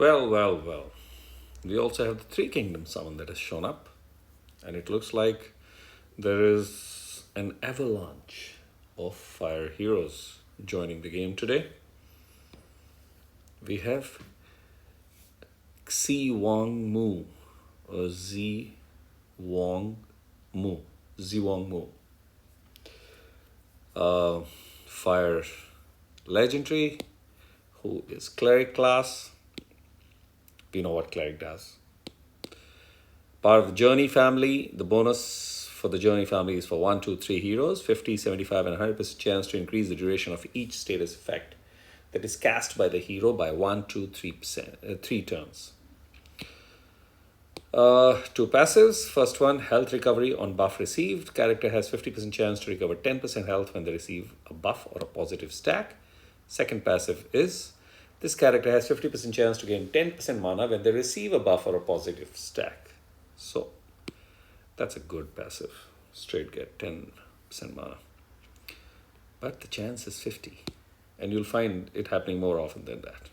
Well. We also have the Three Kingdoms summon that has shown up, and it looks like there is an avalanche of fire heroes joining the game today. We have Xiwangmu or Xiwangmu, fire legendary, who is cleric class. We know what cleric does. Part of the journey family. The bonus for the journey family is for 1, 2, 3 heroes, 50, 75, and 100% chance to increase the duration of each status effect that is cast by the hero by 1, 2, 3 turns. Two passives. First one, health recovery on buff received. Character has 50% chance to recover 10% health when they receive a buff or a positive stack. Second passive is, this character has 50% chance to gain 10% mana when they receive a buff or a positive stack. So that's a good passive. Straight get 10% mana. But the chance is 50. And you'll find it happening more often than that.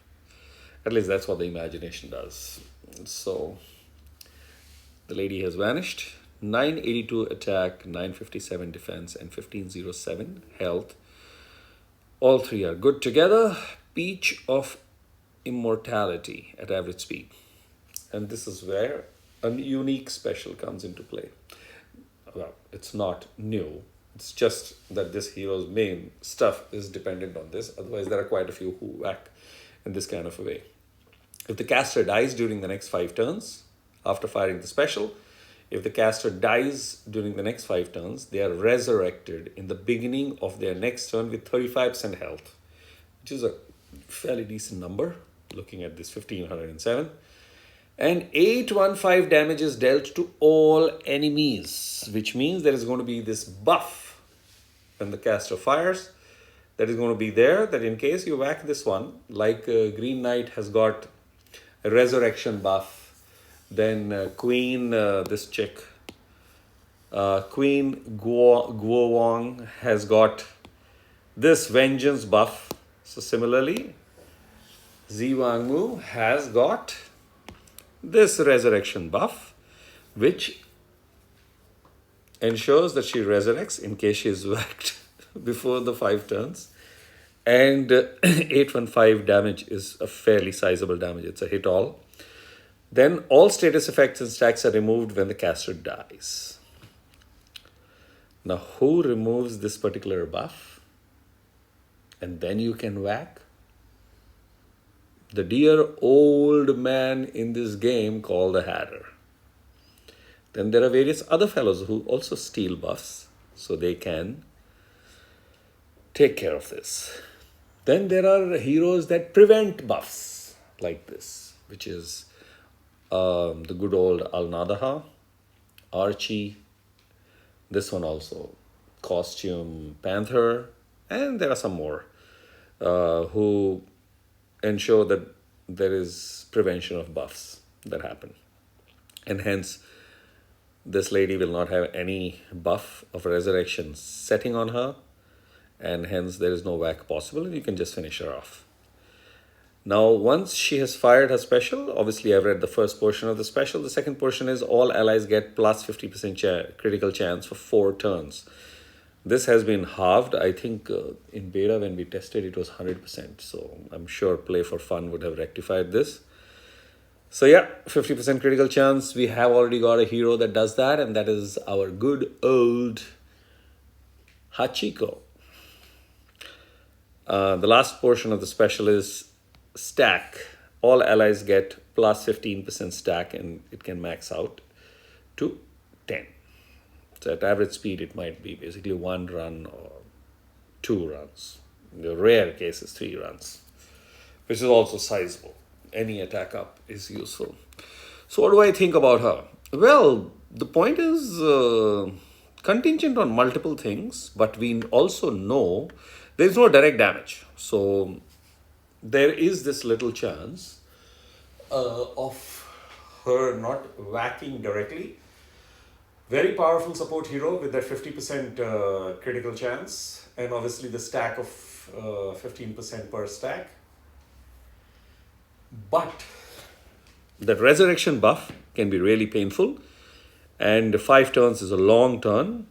At least that's what the imagination does. So the lady has vanished. 982 attack, 957 defense, and 1507 health. All three are good together. Peach of Immortality at average speed. And this is where a unique special comes into play. Well, it's not new. It's just that this hero's main stuff is dependent on this. Otherwise, there are quite a few who whack in this kind of a way. If the caster dies during the next 5 turns, after firing the special, if the caster dies during the next 5 turns, they are resurrected in the beginning of their next turn with 35% health, which is a fairly decent number, looking at this 1507. And 815 damage is dealt to all enemies, which means there is going to be this buff when the caster fires that is going to be there, that in case you whack this one, like Green Knight has got a resurrection buff, then Queen, this chick, Queen Guo Wang has got this vengeance buff. So similarly, Xiwangmu has got this resurrection buff, which ensures that she resurrects in case she is whacked before the 5 turns. And 815 damage is a fairly sizable damage. It's a hit all. Then all status effects and stacks are removed when the caster dies. Now, who removes this particular buff? And then you can whack? The dear old man in this game called the Hatter. Then there are various other fellows who also steal buffs, so they can take care of this. Then there are heroes that prevent buffs, like this, which is the good old Al-Nadaha, Archie, this one also, Costume Panther, and there are some more who ensure that there is prevention of buffs that happen. And hence, this lady will not have any buff of resurrection setting on her, and hence there is no whack possible, and you can just finish her off. Now, once she has fired her special, obviously I've read the first portion of the special. The second portion is all allies get plus 50% critical chance for 4 turns. This has been halved. I think in beta when we tested it was 100%. So I'm sure Play for Fun would have rectified this. So yeah, 50% critical chance. We have already got a hero that does that, and that is our good old Hachiko. The last portion of the special is stack. All allies get plus 15% stack, and it can max out to 10. So at average speed, it might be basically 1 run or 2 runs. In the rare cases, 3 runs, which is also sizable. Any attack up is useful. So what do I think about her? Well, the point is contingent on multiple things, but we also know there is no direct damage. So there is this little chance of her not whacking directly. Very powerful support hero with that 50% critical chance, and obviously the stack of 15% per stack. But That resurrection buff can be really painful, and 5 turns is a long turn.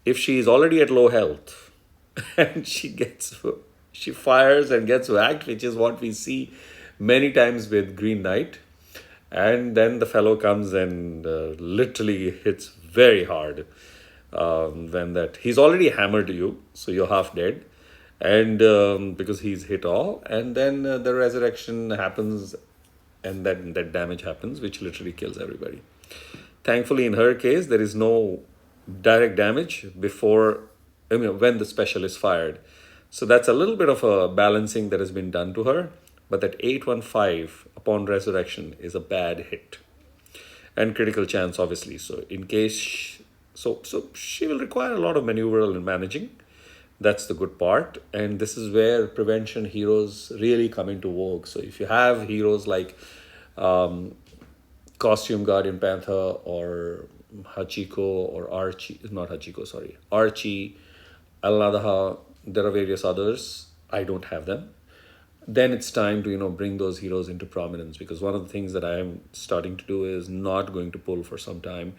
If she is already at low health and she fires and gets whacked, which is what we see many times with Green Knight, and then the fellow comes and literally hits very hard. When that he's already hammered you, so you're half dead, and because he's hit all, and then the resurrection happens, and that damage happens, which literally kills everybody. Thankfully, in her case, there is no direct damage before, I mean, when the special is fired. So that's a little bit of a balancing that has been done to her. But that 815 upon resurrection is a bad hit and critical chance, obviously. So in case, so she will require a lot of maneuver and managing. That's the good part, and this is where prevention heroes really come into vogue. So if you have heroes like Costume Guardian Panther or Hachiko or Archie, not Hachiko, sorry, Archie, Alnadaha, there are various others. I don't have them. Then it's time to bring those heroes into prominence, because one of the things that I am starting to do is not going to pull for some time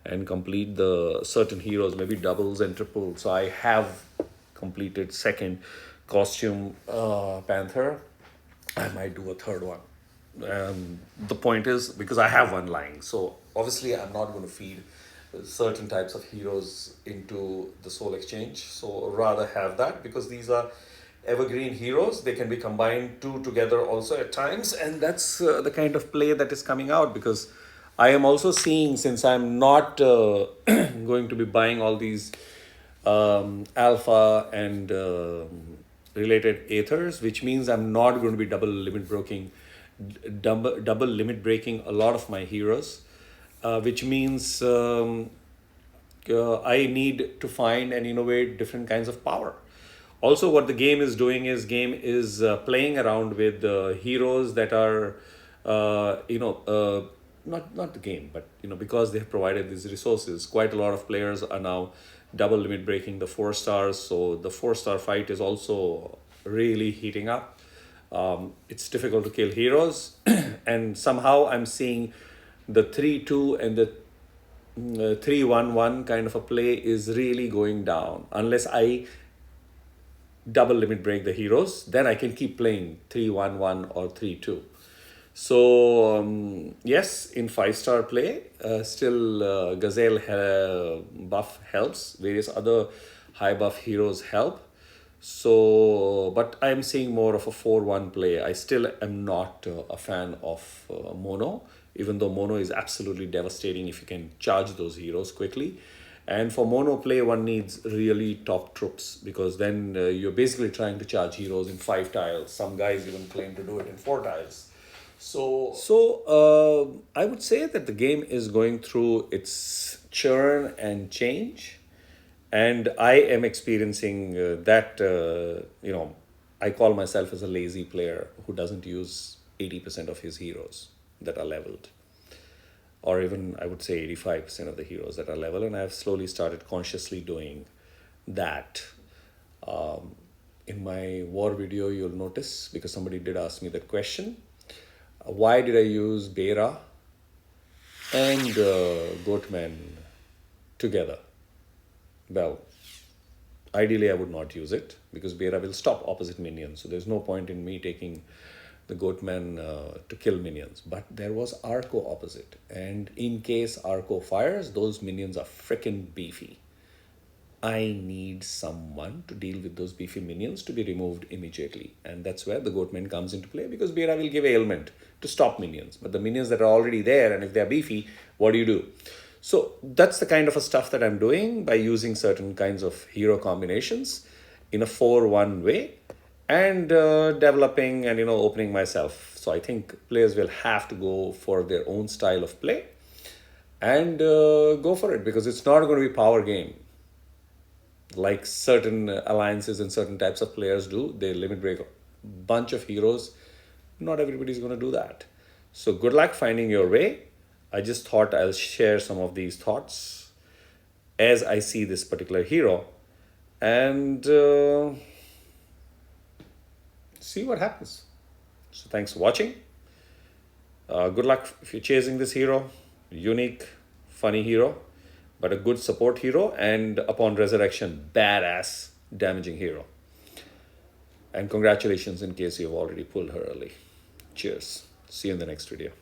and complete the certain heroes, maybe doubles and triples. So I have completed second Costume Panther. I might do a third one. The point is, because I have one lying, so obviously I'm not going to feed certain types of heroes into the soul exchange. So rather have that, because these are evergreen heroes. They can be combined two together also at times, and that's the kind of play that is coming out. Because I am also seeing, since I'm not going to be buying all these alpha and related aethers, which means I'm not going to be double limit breaking a lot of my heroes, which means I need to find and innovate different kinds of power. Also, what the game is doing is playing around with heroes that are, not the game, but because they have provided these resources, quite a lot of players are now double limit breaking the 4 stars. So the 4-star fight is also really heating up. It's difficult to kill heroes, and somehow I'm seeing the 3-2 and the 3-1-1 kind of a play is really going down. Unless I double limit break the heroes, then I can keep playing 3-1-1 or 3-2. So yes, in 5-star play, still Gazelle buff helps. Various other high buff heroes help. So, but I'm seeing more of a 4-1 play. I still am not a fan of mono, even though mono is absolutely devastating if you can charge those heroes quickly. And for mono play, one needs really top troops, because then you're basically trying to charge heroes in 5 tiles. Some guys even claim to do it in 4 tiles. So I would say that the game is going through its churn and change, and I am experiencing that. I call myself as a lazy player who doesn't use 80% of his heroes that are leveled, or even I would say 85% of the heroes that are level, and I've slowly started consciously doing that. In my war video, you'll notice, because somebody did ask me that question, why did I use Bera and Goatman together? Well, ideally I would not use it, because Bera will stop opposite minions. So there's no point in me taking the Goatman to kill minions. But there was Arco opposite. And in case Arco fires, those minions are freaking beefy. I need someone to deal with those beefy minions to be removed immediately. And that's where the Goatman comes into play, because Bera will give ailment to stop minions. But the minions that are already there, and if they're beefy, what do you do? So that's the kind of a stuff that I'm doing by using certain kinds of hero combinations in a 4-1 way, and developing and opening myself. So I think players will have to go for their own style of play and go for it, because it's not going to be power game like certain alliances and certain types of players do. They limit break a bunch of heroes. Not everybody's going to do that. So good luck finding your way. I just thought I'll share some of these thoughts as I see this particular hero, and see what happens. So thanks for watching. Good luck if you're chasing this hero. Unique, funny hero, but a good support hero, and upon resurrection, badass, damaging hero. And congratulations in case you've already pulled her early. Cheers. See you in the next video.